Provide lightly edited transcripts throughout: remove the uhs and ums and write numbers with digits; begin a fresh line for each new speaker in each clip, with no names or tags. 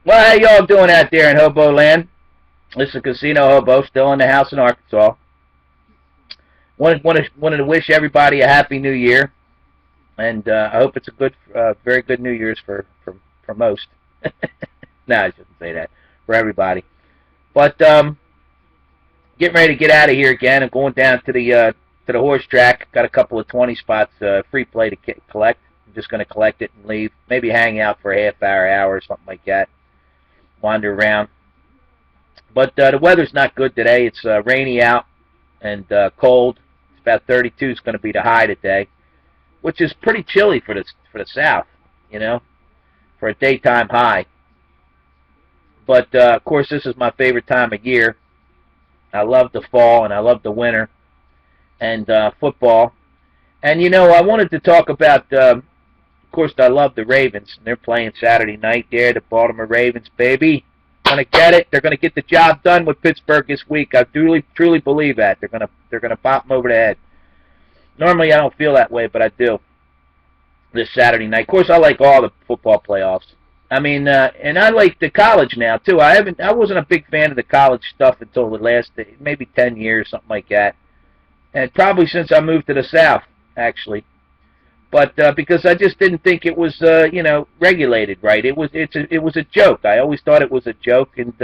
Well, how y'all doing out there in Hobo Land? This is Casino Hobo, still in the house in Arkansas. Wanted to wish everybody a happy New Year, and I hope it's a good, very good New Year's for most. No, I shouldn't say that. For everybody. But getting ready to get out of here again. I'm going down to the horse track. Got a couple of 20 spots free play to collect. I'm just going to collect it and leave. Maybe hang out for a half hour, or something like that. Wander around. But the weather's not good today. It's rainy out and cold. It's about 32 is going to be the high today, which is pretty chilly for the south, for a daytime high. But of course, this is my favorite time of year. I love the fall and I love the winter and football. And I wanted to talk about. Of course, I love the Ravens. They're playing Saturday night there. The Baltimore Ravens, baby. Going to get it. They're going to get the job done with Pittsburgh this week. I truly believe that. They're going to pop them over the head. Normally, I don't feel that way, but I do. This Saturday night. Of course, I like all the football playoffs. I mean, and I like the college now too. I wasn't a big fan of the college stuff until the last maybe 10 years, something like that, and probably since I moved to the South, actually. But because I just didn't think it was regulated right. It was a joke. I always thought it was a joke, and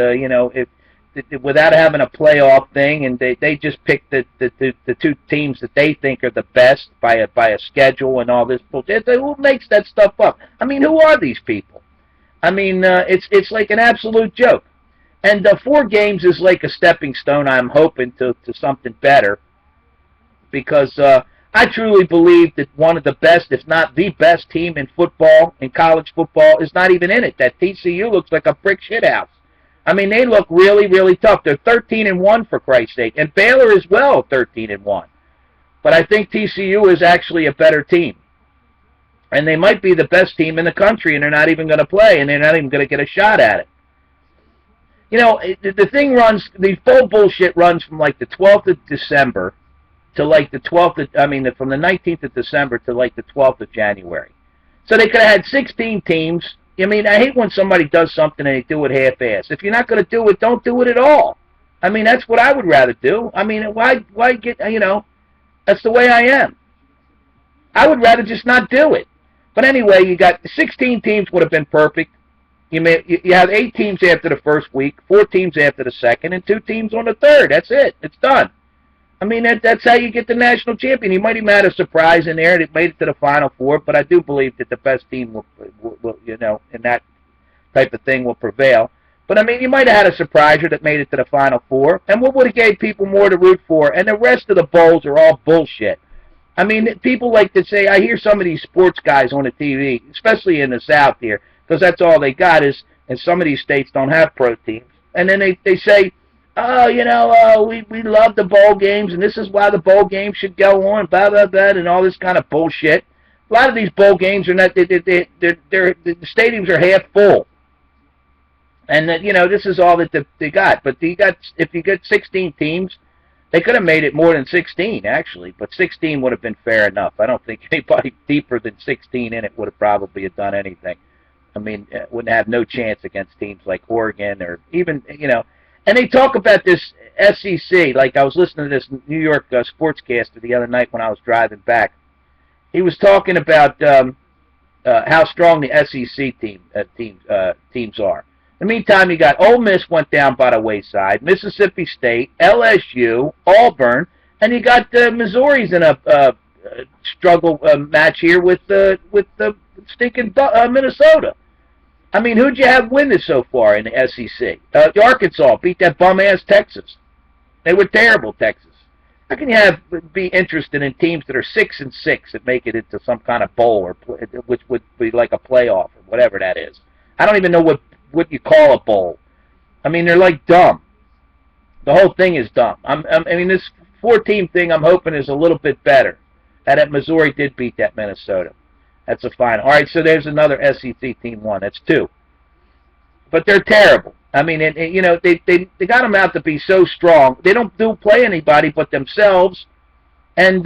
without having a playoff thing, and they just pick the two teams that they think are the best by a schedule and all this bullshit. Who makes that stuff up? I mean, who are these people? I mean, it's like an absolute joke. And 4 games is like a stepping stone. I'm hoping to something better, because I truly believe that one of the best, if not the best team in football, in college football, is not even in it. That TCU looks like a brick shithouse. I mean, they look really, really tough. They're 13-1 for Christ's sake, and Baylor as well, 13-1. But I think TCU is actually a better team, and they might be the best team in the country, and they're not even going to play, and they're not even going to get a shot at it. The thing runs, the full bullshit runs from like the 12th of December to like the 12th of, from the 19th of December to like the 12th of January. So they could have had 16 teams. I mean, I hate when somebody does something and they do it half-assed. If you're not going to do it, don't do it at all. I mean, that's what I would rather do. I mean, why get, that's the way I am. I would rather just not do it. But anyway, you got 16 teams would have been perfect. You have 8 teams after the first week, 4 teams after the second, and 2 teams on the third. That's it. It's done. I mean, that's how you get the national champion. You might even have a surprise in there that made it to the Final Four, but I do believe that the best team will in that type of thing will prevail. But, I mean, you might have had a surpriser that made it to the Final Four, and what would have gave people more to root for? And the rest of the bowls are all bullshit. I mean, people like to say, I hear some of these sports guys on the TV, especially in the South here, because that's all they got is, and some of these states don't have pro teams. And then they say, oh, we love the bowl games, and this is why the bowl games should go on, blah, blah, blah, and all this kind of bullshit. A lot of these bowl games are not, the stadiums are half full. And, this is all that they got. But if you get 16 teams, they could have made it more than 16, actually, but 16 would have been fair enough. I don't think anybody deeper than 16 in it would have probably done anything. I mean, wouldn't have no chance against teams like Oregon or even, And they talk about this SEC, like I was listening to this New York sportscaster the other night when I was driving back. He was talking about how strong the SEC teams are. In the meantime, you got Ole Miss went down by the wayside, Mississippi State, LSU, Auburn, and you got Missouri's in a struggle match here with the stinking Minnesota. I mean, who'd you have win this so far in the SEC? Arkansas beat that bum-ass Texas. They were terrible, Texas. How can you be interested in teams that are 6-6 that make it into some kind of bowl, or which would be like a playoff or whatever that is? I don't even know what you call a bowl. I mean, they're like dumb. The whole thing is dumb. I mean, this 4-team thing I'm hoping is a little bit better. That Missouri did beat that Minnesota. That's a fine. All right, so there's another SEC team won. That's 2. But they're terrible. I mean, they got them out to be so strong. They don't play anybody but themselves. And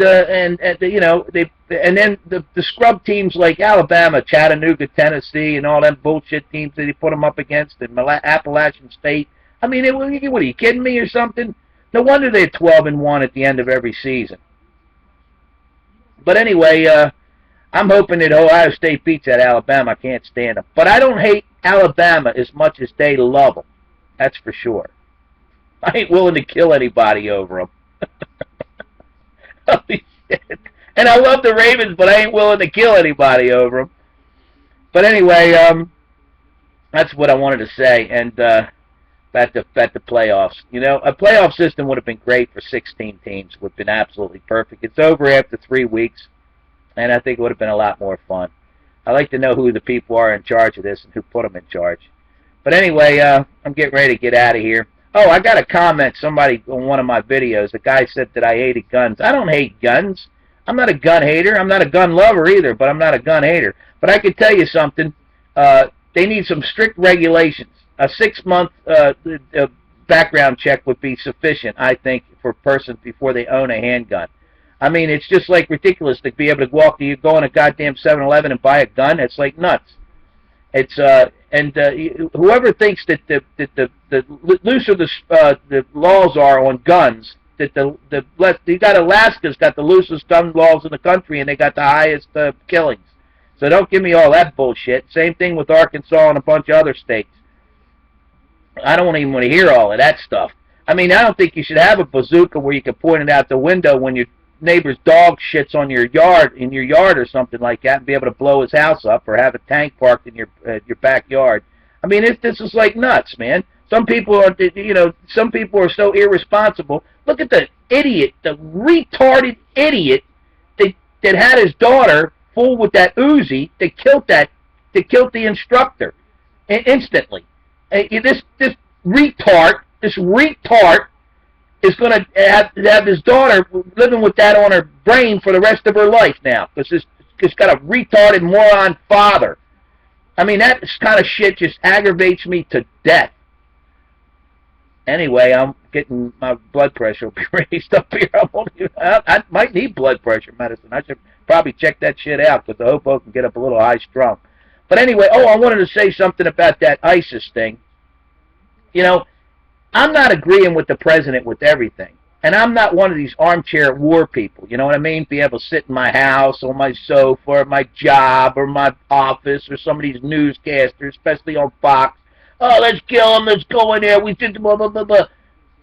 you know, and then the scrub teams like Alabama, Chattanooga, Tennessee, and all them bullshit teams that he put them up against, and Appalachian State. I mean, what are you kidding me or something? No wonder they're 12-1 at the end of every season. But anyway, I'm hoping that Ohio State beats that Alabama. I can't stand them, but I don't hate Alabama as much as they love them. That's for sure. I ain't willing to kill anybody over them. Holy shit. And I love the Ravens, but I ain't willing to kill anybody over them. But anyway, that's what I wanted to say. And about the playoffs. You know, a playoff system would have been great for 16 teams. Would have been absolutely perfect. It's over after 3 weeks, and I think it would have been a lot more fun. I'd like to know who the people are in charge of this and who put them in charge. But anyway, I'm getting ready to get out of here. Oh, I got a comment. Somebody on one of my videos, the guy said that I hated guns. I don't hate guns. I'm not a gun hater. I'm not a gun lover either, but I'm not a gun hater. But I can tell you something. They need some strict regulations. A 6-month background check would be sufficient, I think, for persons before they own a handgun. I mean, it's just like ridiculous to be able to go in a goddamn 7-Eleven and buy a gun. It's like nuts. It's whoever thinks that the looser the laws are on guns, that you got Alaska's got the loosest gun laws in the country, and they got the highest killings. So don't give me all that bullshit. Same thing with Arkansas and a bunch of other states. I don't even want to hear all of that stuff. I mean, I don't think you should have a bazooka where you can point it out the window when your neighbor's dog shits on your yard or something like that, and be able to blow his house up, or have a tank parked in your backyard. I mean, this is like nuts, man. Some people are, some people are so irresponsible. Look at the idiot, the retarded idiot that had his daughter fool with that Uzi that killed the instructor instantly. This retard is going to have his daughter living with that on her brain for the rest of her life now, because it's got a retarded moron father. I mean, that kind of shit just aggravates me to death. Anyway, I'm getting my blood pressure will be raised up here. I might need blood pressure medicine. I should probably check that shit out, because the hobo can get up a little high strung. But anyway, I wanted to say something about that ISIS thing. You know, I'm not agreeing with the president with everything. And I'm not one of these armchair war people, you know what I mean? Be able to sit in my house, on my sofa, or my job, or my office, or some of these newscasters, especially on Fox. Oh, let's kill them, let's go in there, we did blah, blah, blah, blah.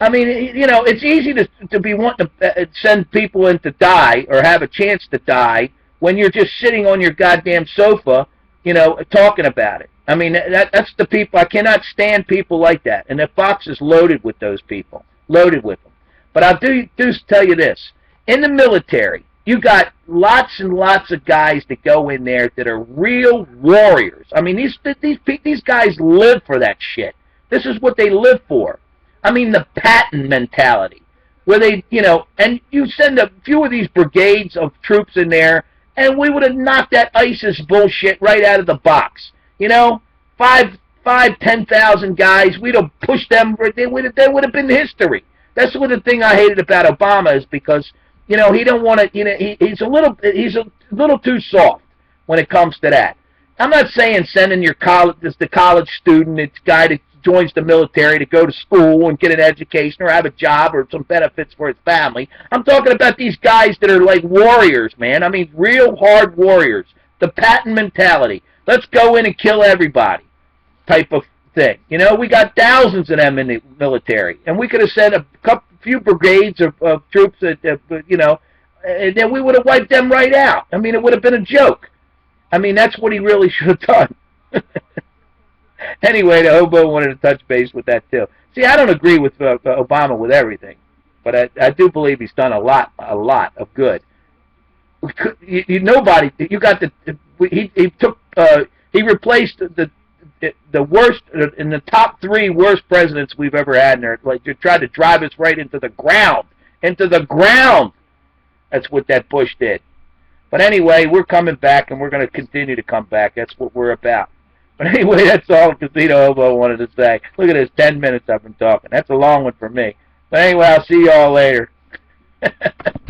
I mean, you know, it's easy to be wanting to send people in to die, or have a chance to die, when you're just sitting on your goddamn sofa, you know, talking about it. I mean, that's the people. I cannot stand people like that. And the Fox is loaded with those people, loaded with them. But I'll do tell you this. In the military, you got lots and lots of guys that go in there that are real warriors. I mean, these guys live for that shit. This is what they live for. I mean, the Patton mentality, where they, you know, and you send a few of these brigades of troops in there, and we would have knocked that ISIS bullshit right out of the box. You know, 10,000 guys, we'd have pushed them. They would have been history. That's what the thing I hated about Obama is, because, you know, he don't want to. You know, he's a little too soft when it comes to that. I'm not saying sending the college student, it's guy that joins the military to go to school and get an education or have a job or some benefits for his family. I'm talking about these guys that are like warriors, man. I mean, real hard warriors. The Patton mentality. Let's go in and kill everybody type of thing. You know, we got thousands of them in the military, and we could have sent a few brigades of troops, you know, and then we would have wiped them right out. I mean, it would have been a joke. I mean, that's what he really should have done. Anyway, the hobo wanted to touch base with that too. See, I don't agree with Obama with everything, but I do believe he's done a lot of good. He replaced the worst in the top 3 worst presidents we've ever had. And like they tried to drive us right into the ground, That's what that Bush did. But anyway, we're coming back, and we're going to continue to come back. That's what we're about. But anyway, that's all Casinohobo wanted to say. Look at this, 10 minutes I've been talking. That's a long one for me. But anyway, I'll see you all later.